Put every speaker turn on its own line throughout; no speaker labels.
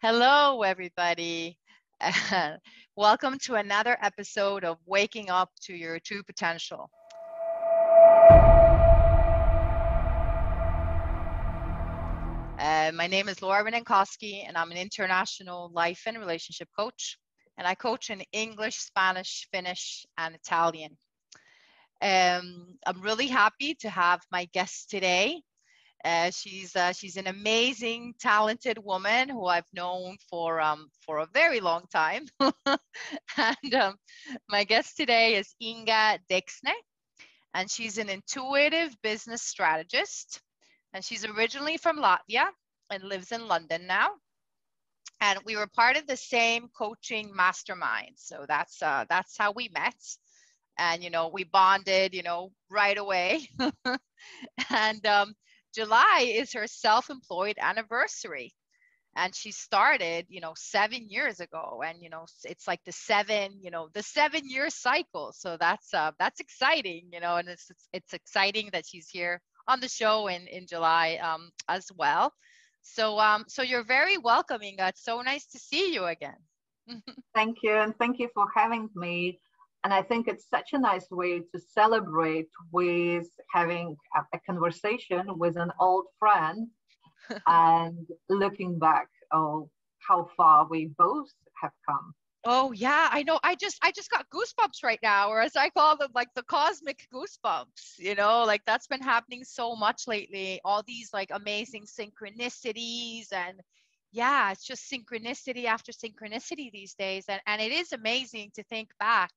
Hello, everybody. Welcome to another episode of Waking Up to Your True Potential. My name is Laura Renenkowski, and I'm an international life and relationship coach. And I coach in English, Spanish, Finnish, and Italian. I'm really happy to have my guest today. She's an amazing, talented woman who I've known for a very long time. And my guest today is Inga Deksne, and she's an intuitive business strategist. And she's originally from Latvia and lives in London now. And we were part of the same coaching mastermind. So that's how we met. And we bonded, right away. And July is her self-employed anniversary, and she started 7 years ago, and it's like the 7-year cycle. So that's exciting, and it's exciting that she's here on the show in July as well. So you're very welcome, Inga. It's so nice to see you again.
Thank you, and thank you for having me. And I think it's such a nice way to celebrate with having a conversation with an old friend and looking back, how far we both have come.
Oh yeah, I know. I just got goosebumps right now, or as I call them, like the cosmic goosebumps, like that's been happening so much lately. All these like amazing synchronicities, and yeah, it's just synchronicity after synchronicity these days. And it is amazing to think back.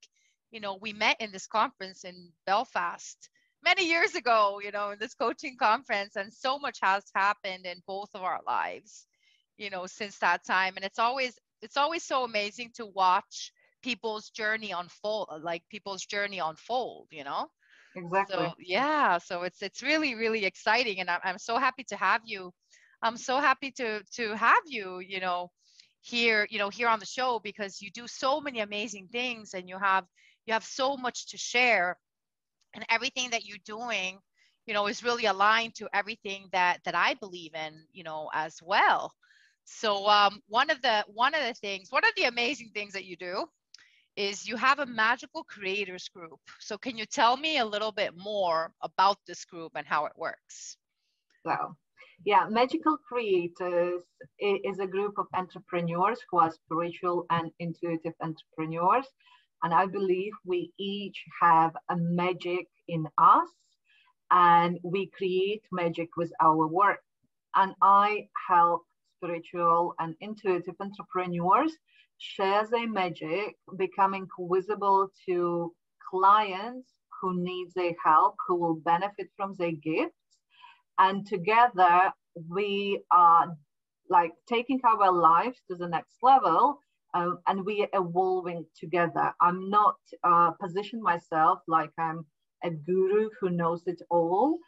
We met in this conference in Belfast many years ago, in this coaching conference, and so much has happened in both of our lives, since that time. And it's always so amazing to watch people's journey unfold,
Exactly.
So yeah, so it's really, really exciting. And I'm so happy to have you. I'm so happy to have you, here on the show, because you do so many amazing things, and you have so much to share, and everything that you're doing, is really aligned to everything that I believe in, as well. So one of the amazing things that you do is you have a magical creators group. So can you tell me a little bit more about this group and how it works?
So, yeah, Magical Creators is a group of entrepreneurs who are spiritual and intuitive entrepreneurs. And I believe we each have a magic in us, and we create magic with our work. And I help spiritual and intuitive entrepreneurs share their magic, becoming visible to clients who need their help, who will benefit from their gifts. And together we are like taking our lives to the next level. And we are evolving together. I'm not position myself like I'm a guru who knows it all.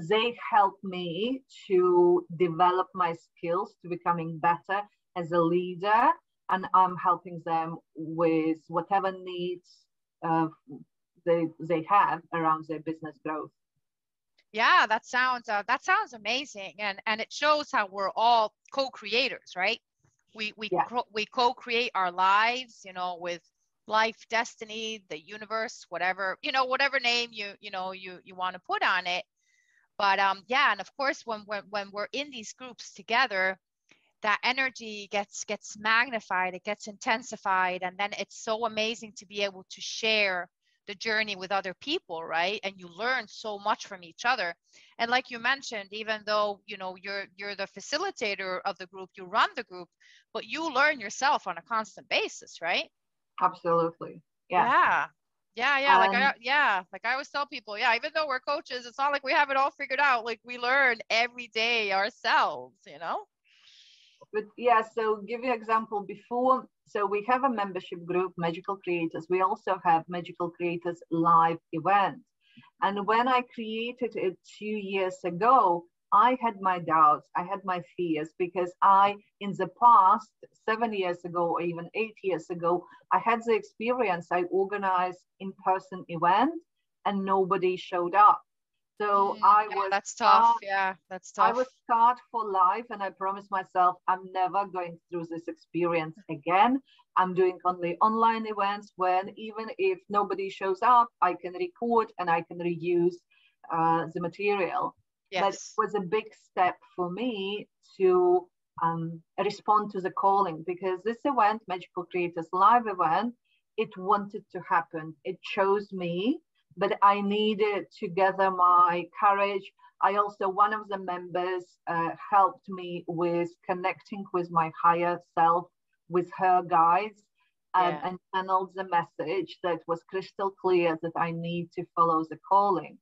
They help me to develop my skills to becoming better as a leader, and I'm helping them with whatever needs they have around their business growth.
Yeah, that sounds amazing, and it shows how we're all co-creators, right? We co-create our lives, with life, destiny, the universe, whatever name you want to put on it. But yeah, and of course when we're in these groups together, that energy gets magnified, it gets intensified, and then it's so amazing to be able to share the journey with other people, right? And you learn so much from each other. And like you mentioned, even though you're the facilitator of the group, you run the group, but you learn yourself on a constant basis, right?
Absolutely. Yeah.
Like I always tell people, even though we're coaches, it's not like we have it all figured out. Like we learn every day ourselves,
But yeah, so give you an example before. So we have a membership group, Magical Creators. We also have Magical Creators live event. And when I created it 2 years ago, I had my doubts, I had my fears, because in the past, 7 years ago, or even 8 years ago, I had the experience. I organized in-person event and nobody showed up. So
Yeah, that's tough. Yeah, that's
I
tough.
was scarred for life, and I promised myself I'm never going through this experience again. I'm doing only online events when even if nobody shows up, I can record and I can reuse the material. But it
Yes.
was a big step for me to respond to the calling, because this event, Magical Creators Live event, it wanted to happen. It chose me, but I needed to gather my courage. I also, one of the members helped me with connecting with my higher self, with her guides,
Yeah.
and channeled the message that was crystal clear that I need to follow the calling.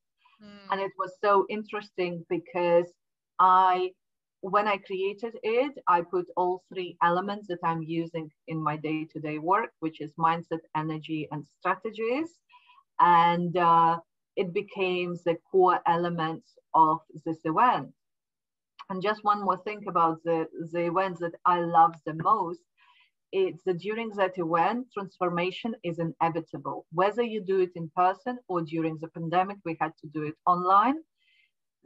And
Mm,
it was so interesting because I, when I created it, I put all three elements that I'm using in my day-to-day work, which is mindset, energy, and strategies. And it became the core elements of this event. And just one more thing about the events that I love the most, it's that during that event, transformation is inevitable. Whether you do it in person or during the pandemic, we had to do it online.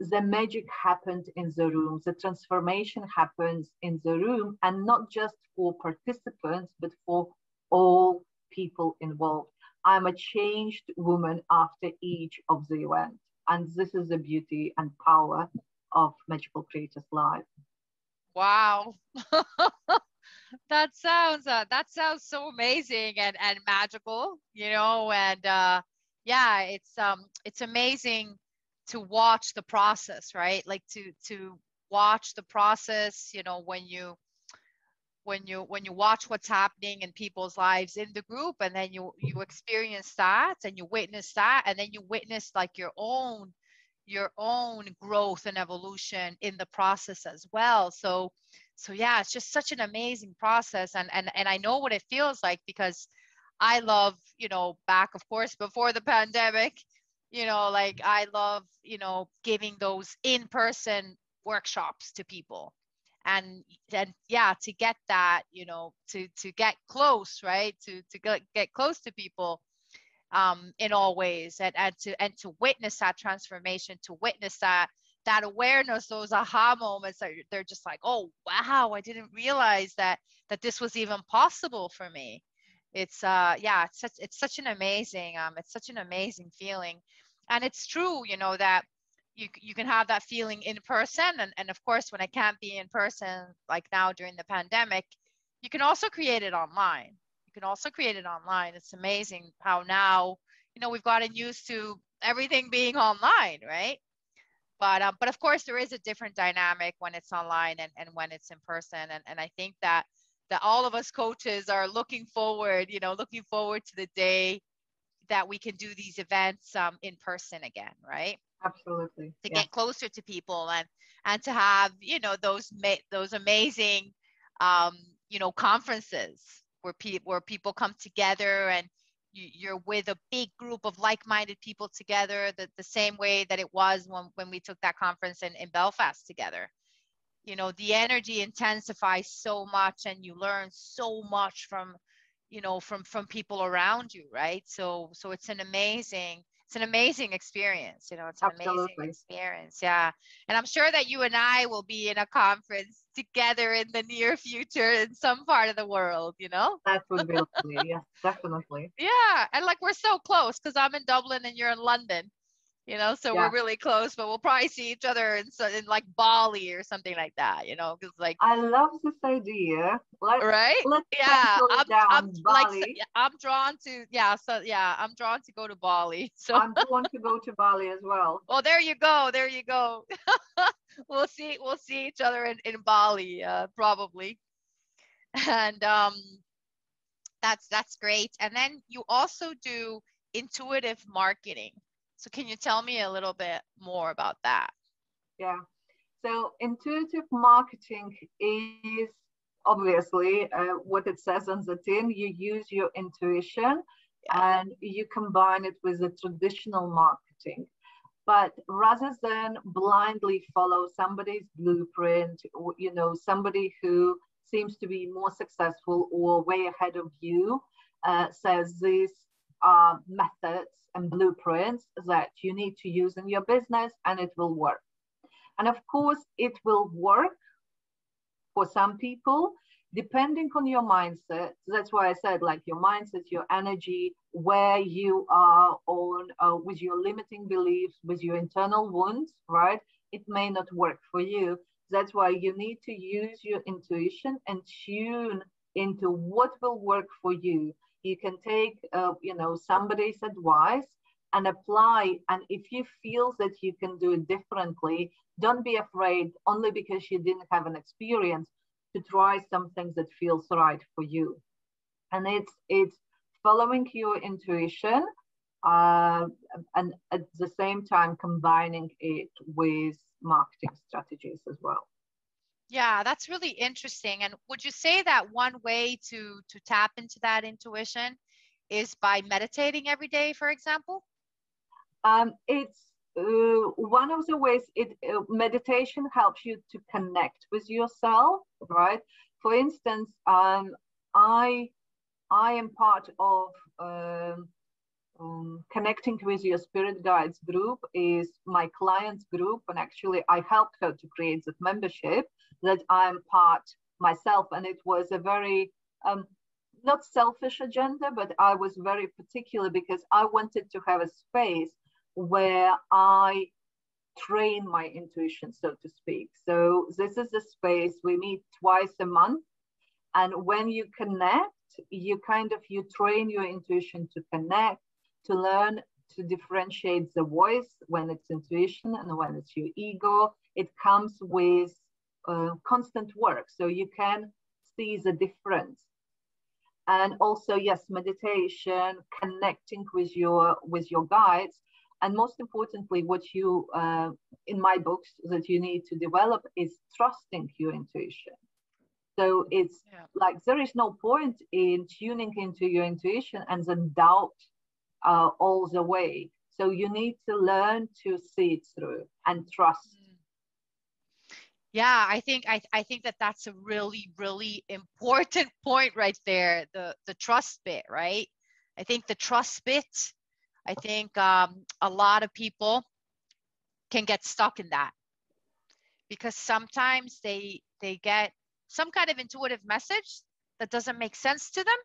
The magic happened in the room. The transformation happens in the room, and not just for participants, but for all people involved. I'm a changed woman after each of the events. And this is the beauty and power of Magical Creators Live.
wow. That sounds so amazing and magical, and yeah, it's amazing to watch the process, right? Like to watch the process, when you watch what's happening in people's lives in the group, and then you experience that and you witness that, and then you witness like your own growth and evolution in the process as well. So yeah, it's just such an amazing process, and I know what it feels like, because I love, back, of course, before the pandemic, like I love, giving those in-person workshops to people. And yeah, to get that, to get close, right, to get close to people, in all ways, and to witness that transformation, to witness that awareness, those aha moments that they're just like, oh wow, I didn't realize that this was even possible for me. It's yeah, it's such an amazing feeling. And it's true, that you can have that feeling in person, and of course, when I can't be in person, like now during the pandemic, you can also create it online. It's amazing how now, we've gotten used to everything being online, right? But of course, there is a different dynamic when it's online and when it's in person. And I think that all of us coaches are looking forward to the day that we can do these events in person again, right?
Absolutely.
To
Yes.
get closer to people, and to have, those amazing, um, conferences where people come together, and you're with a big group of like-minded people together, the same way that it was when we took that conference in Belfast together. The energy intensifies so much, and you learn so much from people around you, right? So it's an amazing experience. It's an amazing
Absolutely.
experience. Yeah. And I'm sure that you and I will be in a conference together in the near future in some part of the world.
That would be lovely. Yes, definitely.
Yeah. And like, we're so close, because I'm in Dublin and you're in London. So we're
Yeah.
really close, but we'll probably see each other in like Bali or something like that, because like,
I love this idea.
right?
Let's
Yeah,
pencil it
I'm
down,
like,
Bali.
yeah, I'm drawn to, yeah, so yeah, I'm drawn to go to Bali. So,
I'm drawn to go to Bali as well.
well, there you go, there you go. We'll see each other in Bali, probably. And that's great. And then you also do intuitive marketing. So can you tell me a little bit more about that?
Yeah. So intuitive marketing is obviously what it says on the tin. You use your intuition
Yeah.
and you combine it with the traditional marketing. But rather than blindly follow somebody's blueprint, or, somebody who seems to be more successful or way ahead of you says this are methods and blueprints that you need to use in your business, and it will work. And of course, it will work for some people, depending on your mindset. That's why I said, like, your mindset, your energy, where you are on with your limiting beliefs, with your internal wounds, right? It may not work for you. That's why you need to use your intuition and tune into what will work for you. You can take, somebody's advice and apply. And if you feel that you can do it differently, don't be afraid, only because you didn't have an experience, to try something that feels right for you. And it's following your intuition, and at the same time combining it with marketing strategies as well.
Yeah, that's really interesting. And would you say that one way to tap into that intuition is by meditating every day, for example?
It's one of the ways. Meditation helps you to connect with yourself, right? For instance, I am part of Connecting with Your Spirit Guides group, is my client's group, and actually I helped her to create that membership that I'm part myself. And it was a very not selfish agenda, but I was very particular because I wanted to have a space where I train my intuition, so to speak. So this is a space we meet twice a month, and when you connect, you train your intuition to connect, to learn to differentiate the voice when it's intuition and when it's your ego. It comes with constant work, so you can see the difference. And also, yes, meditation, connecting with your guides. And most importantly, what you, in my books, that you need to develop is trusting your intuition. So it's like, there is no point in tuning into your intuition and then doubt all the way. So you need to learn to see it through and trust.
Yeah, I think that's a really, really important point right there. The trust bit, right? I think the trust bit, I think a lot of people can get stuck in that, because sometimes they get some kind of intuitive message that doesn't make sense to them,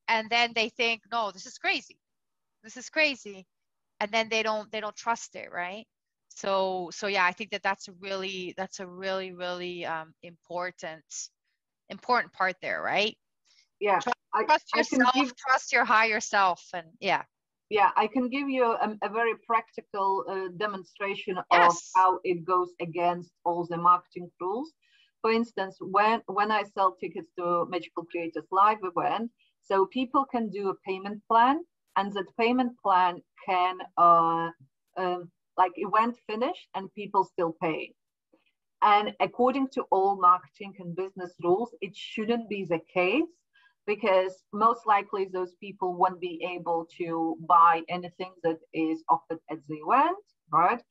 and then they think, no, this is crazy, and then they don't trust it, right? So yeah, I think that's a really important part there, right?
Yeah,
trust yourself, trust your higher self, and yeah.
Yeah, I can give you a very practical demonstration of how it goes against all the marketing rules. For instance, when I sell tickets to Magical Creators Live event, so people can do a payment plan, and that payment plan can, like, event finish and people still pay. And according to all marketing and business rules, it shouldn't be the case, because most likely those people won't be able to buy anything that is offered at the event, right?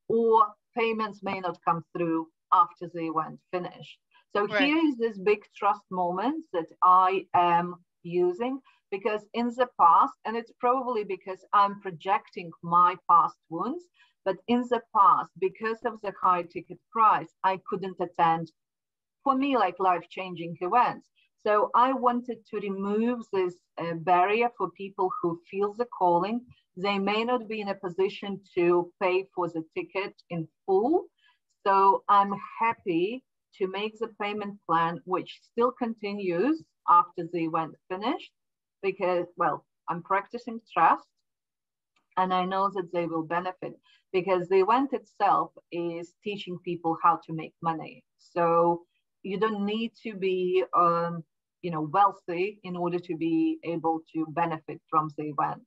Or payments may not come through after the event finished. So here is this big trust moment that I am using, because in the past, and it's probably because I'm projecting my past wounds, but in the past, because of the high ticket price, I couldn't attend, for me, like, life-changing events. So I wanted to remove this barrier for people who feel the calling. They may not be in a position to pay for the ticket in full. So I'm happy to make the payment plan, which still continues after the event finished, because, well, I'm practicing trust, and I know that they will benefit, because the event itself is teaching people how to make money. So you don't need to be wealthy in order to be able to benefit from the event.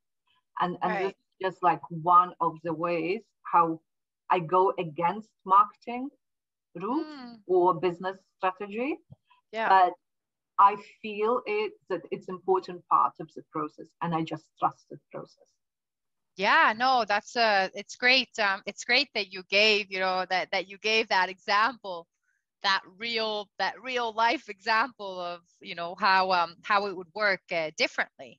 And this is just like one of the ways how I go against marketing rules or business strategy. But I feel that it's important part of the process, and I just trust the process.
Yeah, no, it's great. It's great that you gave, that you gave that example, that real life example of, how it would work differently.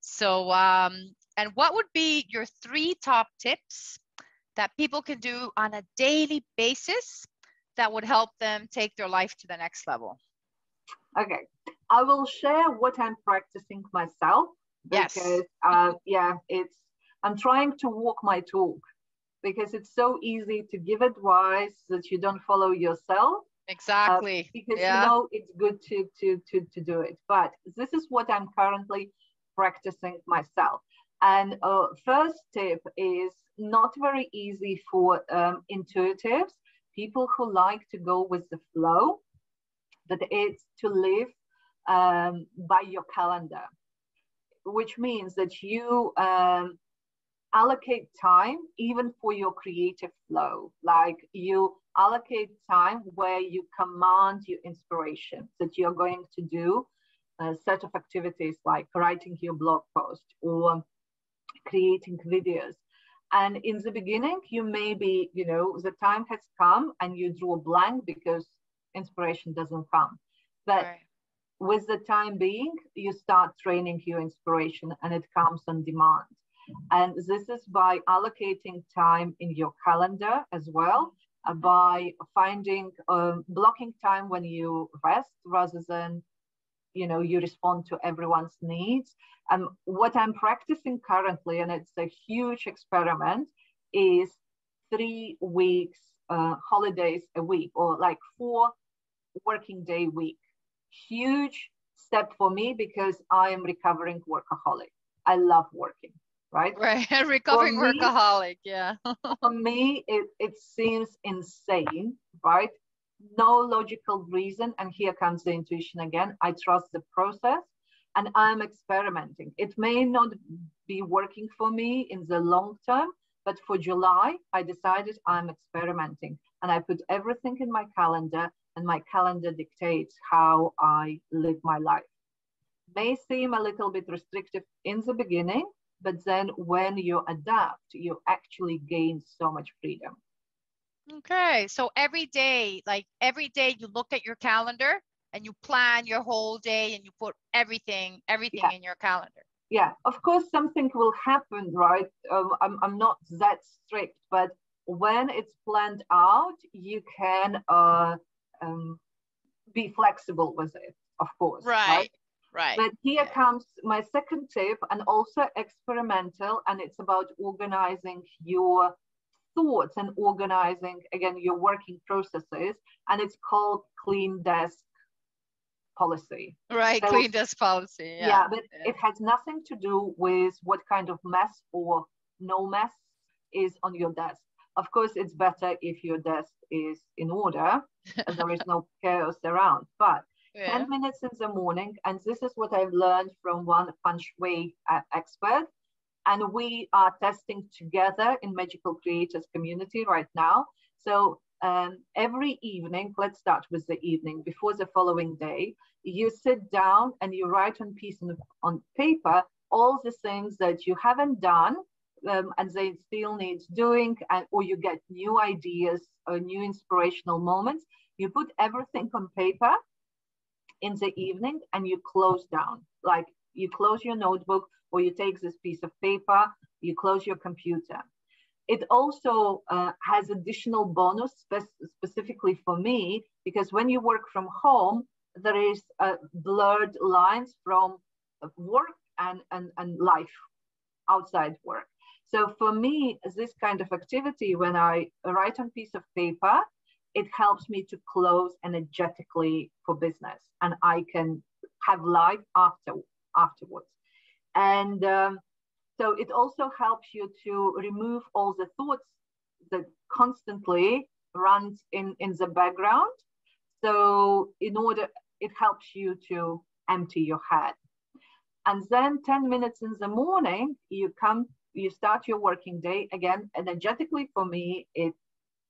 So, and what would be your 3 top tips that people can do on a daily basis that would help them take their life to the next level?
Okay, I will share what I'm practicing myself because
Yes.
I'm trying to walk my talk, because it's so easy to give advice that you don't follow yourself.
Exactly.
Because
Yeah.
it's good to do it. But this is what I'm currently practicing myself. And first tip is not very easy for intuitives, people who like to go with the flow, but it's to live by your calendar, which means that you allocate time even for your creative flow. Like you allocate time where you command your inspiration, that you're going to do a set of activities like writing your blog post or creating videos. And in the beginning, you may be, the time has come and you draw a blank because inspiration doesn't come. But
Right.
with the time being, you start training your inspiration and it comes on demand. And this is by allocating time in your calendar as well, by finding, blocking time when you rest rather than, you respond to everyone's needs. And what I'm practicing currently, and it's a huge experiment, is 3 weeks holidays a week, or like 4 working day week. Huge step for me because I am recovering workaholic. I love working, right?
Right.
For
Recovering
me,
workaholic. Yeah.
it seems insane, right? No logical reason. And here comes the intuition again. I trust the process and I'm experimenting. It may not be working for me in the long term, but for July, I decided I'm experimenting and I put everything in my calendar, and my calendar dictates how I live my life. May seem a little bit restrictive in the beginning, but then when you adapt, you actually gain so much freedom.
Okay. So every day you look at your calendar and you plan your whole day and you put everything
Yeah,
in your calendar.
yeah. Of course, something will happen, right? I'm not that strict, but when it's planned out, you can um, be flexible with it, of course, right?
Right. Right.
But here
Yeah.
comes my second tip, and also experimental, and it's about organizing your thoughts and organizing, again, your working processes, and it's called clean desk policy.
Right.
So,
Clean desk policy. Yeah.
yeah, but
Yeah.
it has nothing to do with what kind of mess or no mess is on your desk. Of course, it's better if your desk is in order and there is no chaos around. But 10
Yeah.
minutes in the morning, and this is what I've learned from one feng shui expert, and we are testing together in Magical Creators community right now. So every evening, let's start with the evening before the following day, you sit down and you write on paper all the things that you haven't done, and they still need doing, or you get new ideas or new inspirational moments. You put everything on paper in the evening and you close down. Like you close your notebook or you take this piece of paper, you close your computer. It also has additional bonus specifically for me, because when you work from home, there is blurred lines from work and life outside work. So for me, this kind of activity, when I write on piece of paper, it helps me to close energetically for business, and I can have life afterwards. And so it also helps you to remove all the thoughts that constantly runs in the background. So it helps you to empty your head. And then 10 minutes in the morning, you start your working day. Again, energetically for me,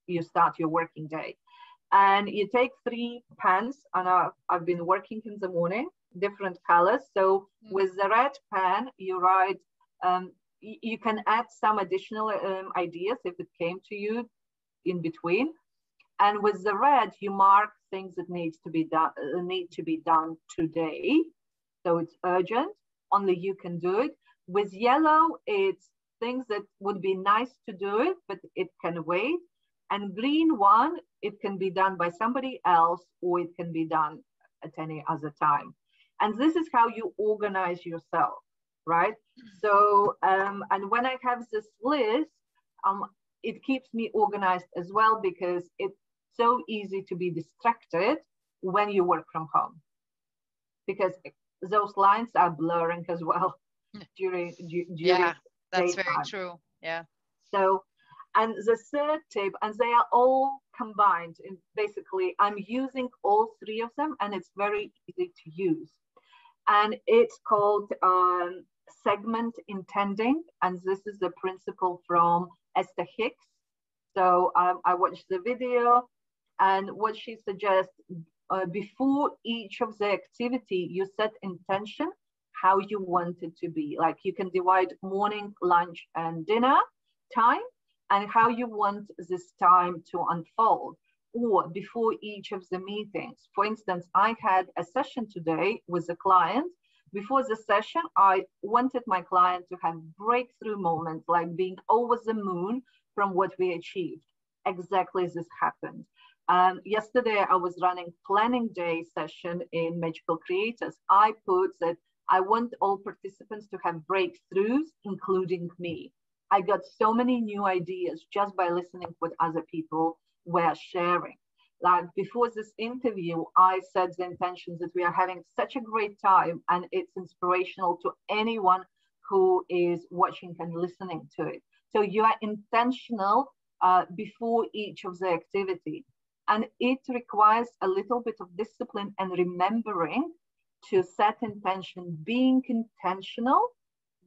you start your working day. And you take 3 pens, and I've been working in the morning, different colors. So with the red pen, you write, you can add some additional ideas if it came to you in between. And with the red, you mark things that need to be done today. So it's urgent, only you can do it. With yellow, it's things that would be nice to do it, but it can wait. And green one, it can be done by somebody else, or it can be done at any other time. And this is how you organize yourself, right? So, and when I have this list, it keeps me organized as well, because it's so easy to be distracted when you work from home, because those lines are blurring as well during
Yeah, that's very
daytime.
true. Yeah.
So, and the third tip, and they are all combined. In basically, I'm using all three of them, and it's very easy to use. And it's called segment intending, and this is the principle from Esther Hicks. So I watched the video, and what she suggests, before each of the activity, you set intention how you want it to be. Like you can divide morning, lunch, and dinner time, and how you want this time to unfold. Or before each of the meetings. For instance, I had a session today with a client. Before the session, I wanted my client to have breakthrough moments, like being over the moon from what we achieved. Exactly this happened. Yesterday, I was running planning day session in Magical Creators. I put that I want all participants to have breakthroughs, including me. I got so many new ideas just by listening what other people were sharing. Like before this interview, I said the intentions that we are having such a great time, and it's inspirational to anyone who is watching and listening to it. So you are intentional before each of the activity. And it requires a little bit of discipline and remembering to set intention, being intentional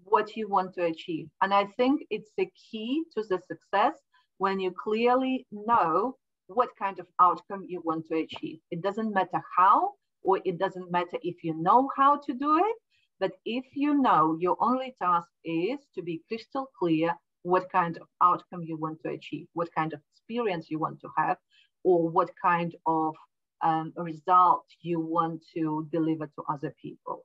what you want to achieve. And I think it's the key to the success when you clearly know what kind of outcome you want to achieve. It doesn't matter how, or it doesn't matter if you know how to do it, but if you know your only task is to be crystal clear what kind of outcome you want to achieve, what kind of experience you want to have, or what kind of result you want to deliver to other people.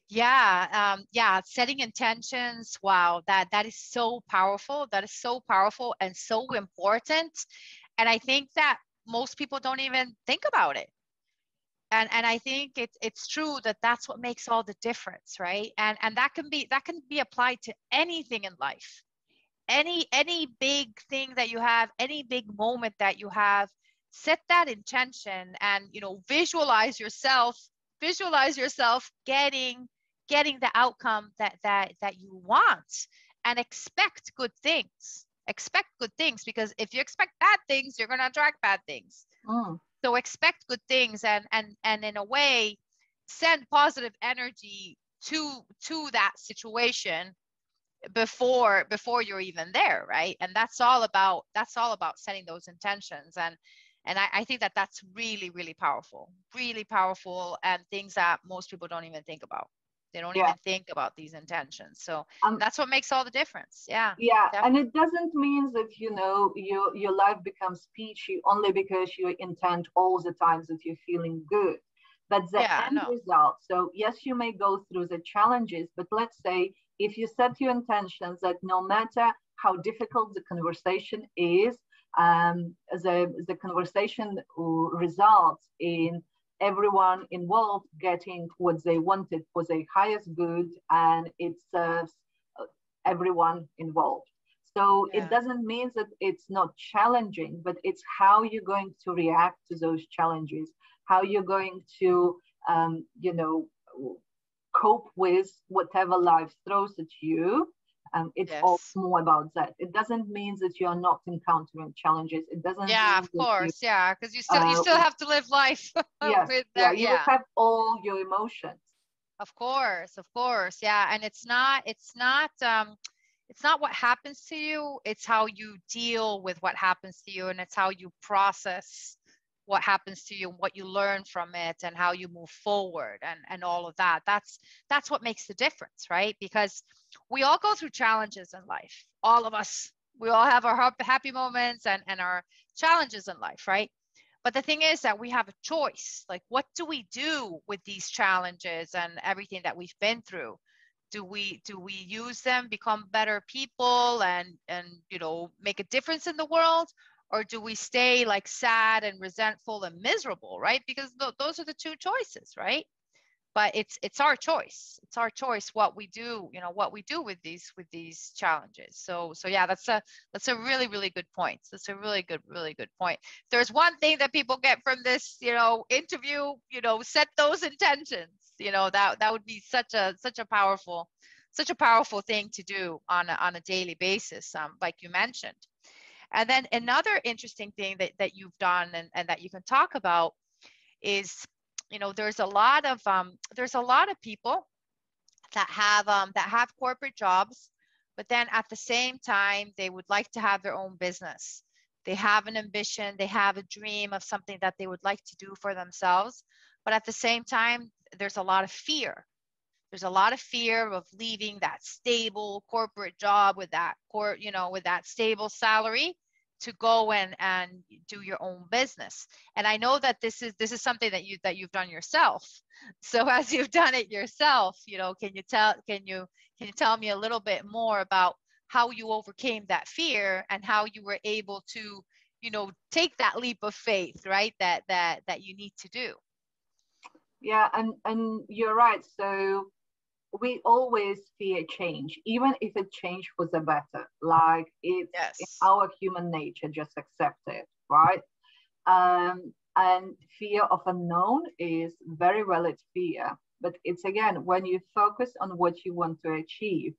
Yeah, setting intentions. Wow, that is so powerful. That is so powerful and so important. And I think that most people don't even think about it. And I think it's true that that's what makes all the difference, right? And that can be applied to anything in life. Any big thing that you have, any big moment that you have, set that intention and visualize yourself getting the outcome that you want, and expect good things. Because if you expect bad things, you're going to attract bad things. So expect good things, and in a way send positive energy to that situation before you're even there, right? And that's all about setting those intentions. And I think that that's really, really powerful, and things that most people don't even think about. They don't even think about these intentions. So that's what makes all the difference. Yeah,
and it doesn't mean that your life becomes peachy only because you intend all the times that you're feeling good. But the end result, so yes, you may go through the challenges, but let's say if you set your intentions that no matter how difficult the conversation is, the conversation results in everyone involved getting what they wanted for their highest good, and it serves everyone involved. So it doesn't mean that it's not challenging, but it's how you're going to react to those challenges, how you're going to, cope with whatever life throws at you. It's all more about that. It doesn't mean that you're not encountering challenges. It doesn't.
Yeah, of course. Because you still have to live life.
You have all your emotions.
Of course. Yeah, and it's not what happens to you. It's how you deal with what happens to you, and it's how you process what happens to you, what you learn from it, and how you move forward, and all of that. That's what makes the difference, right? Because we all go through challenges in life. All of us. We all have our happy moments and our challenges in life, right? But the thing is that we have a choice. Like, what do we do with these challenges and everything that we've been through? Do we use them, become better people, and make a difference in the world, or do we stay like sad and resentful and miserable, right? Because those are the two choices, right? But it's our choice. It's our choice what we do, what we do with these challenges. So yeah, that's a really, really good point. That's a really good point. If there's one thing that people get from this, interview, set those intentions. That would be such a powerful thing to do on a daily basis, like you mentioned. And then another interesting thing that you've done, and that you can talk about is, there's a lot of people that have corporate jobs, but then at the same time they would like to have their own business. They have an ambition, they have a dream of something that they would like to do for themselves, but at the same time there's a lot of fear. There's a lot of fear of leaving that stable corporate job with that stable salary, to go and do your own business. And I know that this is something that you've done yourself. So as you've done it yourself, can you tell me a little bit more about how you overcame that fear, and how you were able to, take that leap of faith, right? That you need to do.
Yeah, and you're right. So we always fear change, even if a change was a better. Like, it's in
Yes.
our human nature, just accept it, right? And fear of unknown is very valid fear. But it's, again, when you focus on what you want to achieve.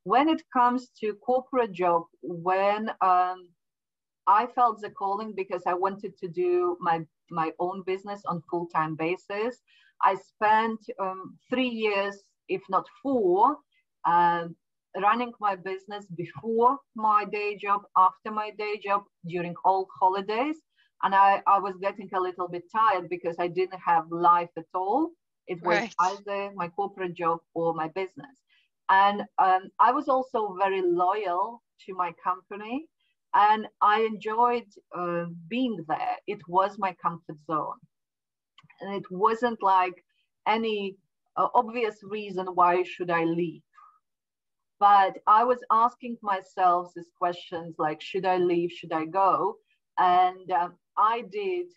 When it comes to corporate job, when I felt the calling because I wanted to do my own business on full-time basis. I spent 3 years, if not 4, running my business before my day job, after my day job, during all holidays. And I was getting a little bit tired because I didn't have life at all. It was
Right.
either my corporate job or my business. And I was also very loyal to my company. And I enjoyed being there. It was my comfort zone. And it wasn't like any obvious reason why should I leave. But I was asking myself these questions like, should I leave? Should I go? And I did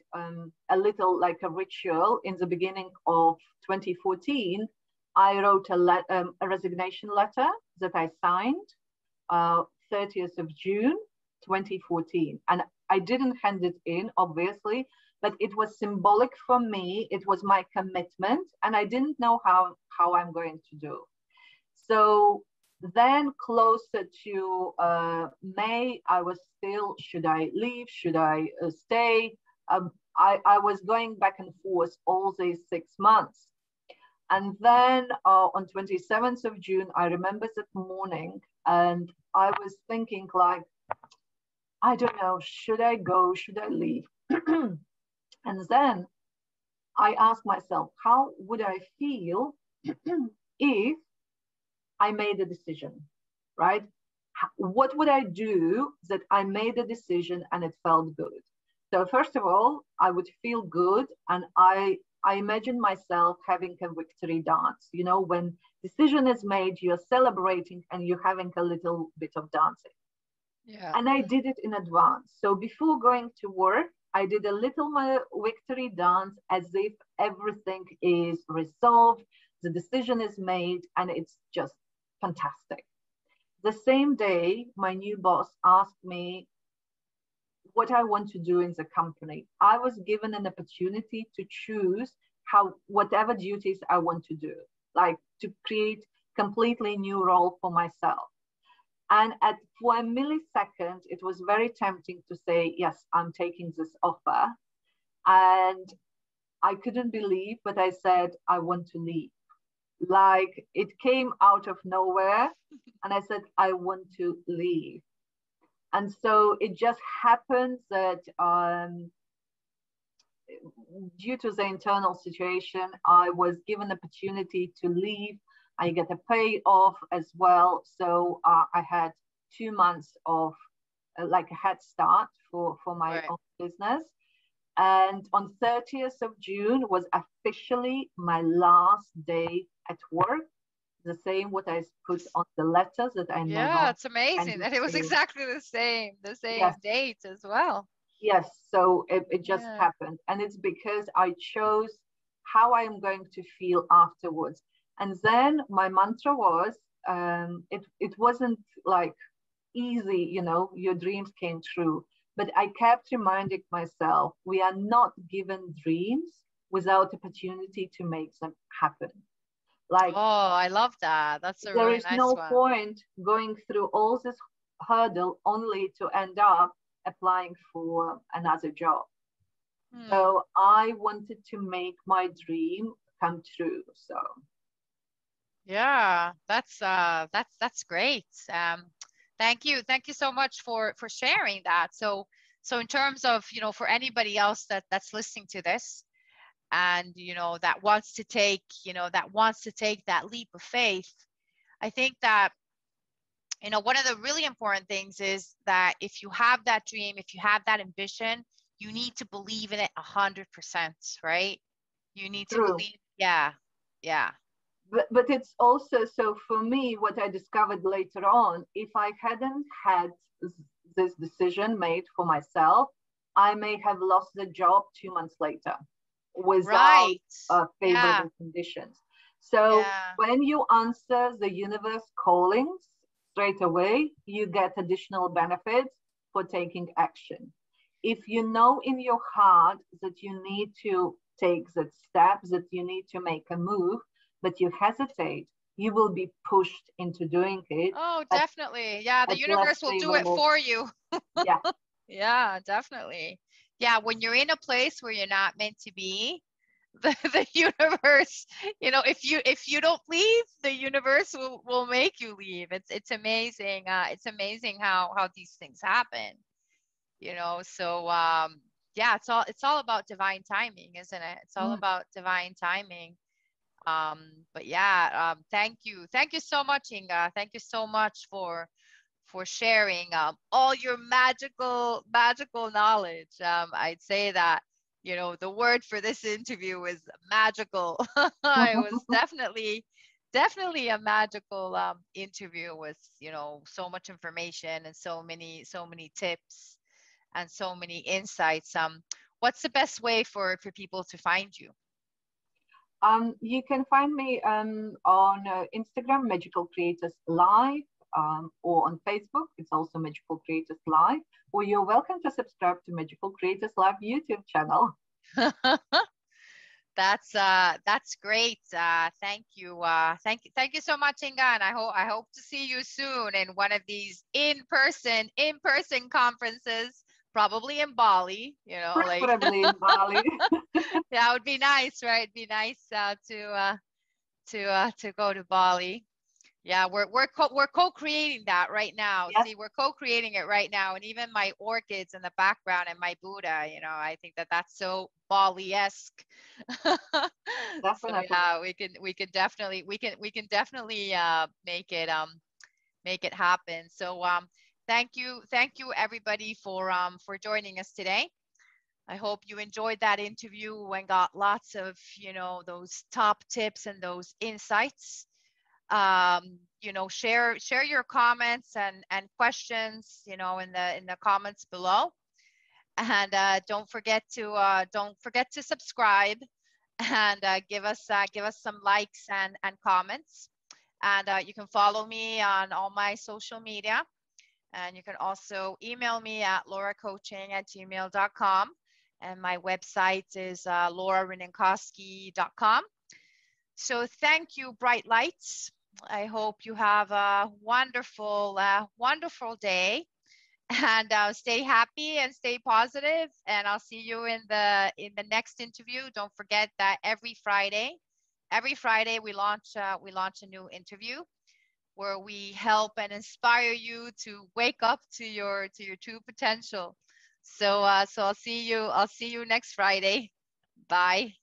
a little, like a ritual in the beginning of 2014. I wrote a resignation letter that I signed 30th of June 2014. And I didn't hand it in, obviously, but it was symbolic for me. It was my commitment, and I didn't know how I'm going to do. So then closer to May, I was still, should I leave? Should I stay? I was going back and forth all these 6 months. And then on 27th of June, I remember that morning, and I was thinking like, I don't know, should I go? Should I leave? And then I asked myself, how would I feel if I made a decision, right? What would I do that I made a decision and it felt good? So first of all, I would feel good, and I imagine myself having a victory dance. When decision is made, you're celebrating and you're having a little bit of dancing.
Yeah.
And I did it in advance. So before going to work, I did a little victory dance as if everything is resolved, the decision is made, and it's just fantastic. The same day, my new boss asked me what I want to do in the company. I was given an opportunity to choose whatever duties I want to do, like to create completely new role for myself. And for a millisecond, it was very tempting to say, yes, I'm taking this offer. And I couldn't believe, but I said, I want to leave. Like, it came out of nowhere. And I said, I want to leave. And so it just happened that due to the internal situation, I was given opportunity to leave. I get a payoff as well. So I had 2 months of like a head start for my own business. And on 30th of June was officially my last day at work. the same what I put on the letters that I
Yeah,
never
it's amazing
handed
that it was
to.
exactly the same
Yes,
date as well.
yes. So it just
Yeah.
happened. And it's because I chose how I am going to feel afterwards. And then my mantra was, it wasn't like easy, you know, your dreams came true. But I kept reminding myself, we are not given dreams without opportunity to make them happen. Like,
Oh, I love that. That's a
there
really
is
nice
no
one.
point going through all this hurdle only to end up applying for another job.
Hmm.
So I wanted to make my dream come true. So
Yeah, that's great. Thank you so much for sharing that. So in terms of, you know, for anybody else that's listening to this, and you know that wants to take, you know, that wants to take that leap of faith, I think that, you know, one of the really important things is that if you have that dream, if you have that ambition, you need to believe in it 100%, right? You need to
true.
believe. Yeah, yeah.
But it's also, so for me, what I discovered later on, if I hadn't had this decision made for myself, I may have lost the job 2 months later without
Right. Yeah,
favorable conditions. So
yeah.
when you answer the universe callings straight away, you get additional benefits for taking action. If you know in your heart that you need to take that step, that you need to make a move, but you hesitate, you will be pushed into doing it
Oh,
at,
definitely. Yeah, the
at less
universe will do it
favorable.
for you.
Yeah.
Yeah, definitely. Yeah, when you're in a place where you're not meant to be, the universe, you know, if you don't leave, the universe will make you leave. It's amazing. It's amazing how these things happen, you know. So yeah, it's all about divine timing, isn't it? It's all
Mm.
about divine timing. But yeah, thank you so much, Inga. Thank you so much for sharing all your magical knowledge. I'd say that, you know, the word for this interview was magical. It was definitely a magical interview with, you know, so much information and so many tips and so many insights. What's the best way for people to find you?
You can find me on Instagram, Magical Creators Live, or on Facebook, it's also Magical Creators Live, or you're welcome to subscribe to Magical Creators Live YouTube channel.
That's great. Thank you so much, Inga, and I hope to see you soon in one of these in person conferences, probably in Bali. You know, like
Preferably in Bali.
yeah, it would be nice, right? It'd be nice to go to Bali. Yeah, we're co-creating that right now.
Yes,
See, we're co-creating it right now, and even my orchids in the background and my Buddha, you know, I think that that's so Bali-esque. So
definitely.
yeah, we can definitely make it happen. So thank you everybody for joining us today. I hope you enjoyed that interview and got lots of, you know, those top tips and those insights. You know, share your comments and questions, you know, in the comments below, and don't forget to subscribe, and give us some likes and comments, and you can follow me on all my social media, and you can also email me at lauracoaching@gmail.com, and my website is laurarinenkoski.com. So thank you, Bright Lights. I hope you have a wonderful day, and stay happy and stay positive. And I'll see you in the next interview. Don't forget that every Friday we launch a new interview where we help and inspire you to wake up to your true potential. So I'll see you next Friday. Bye.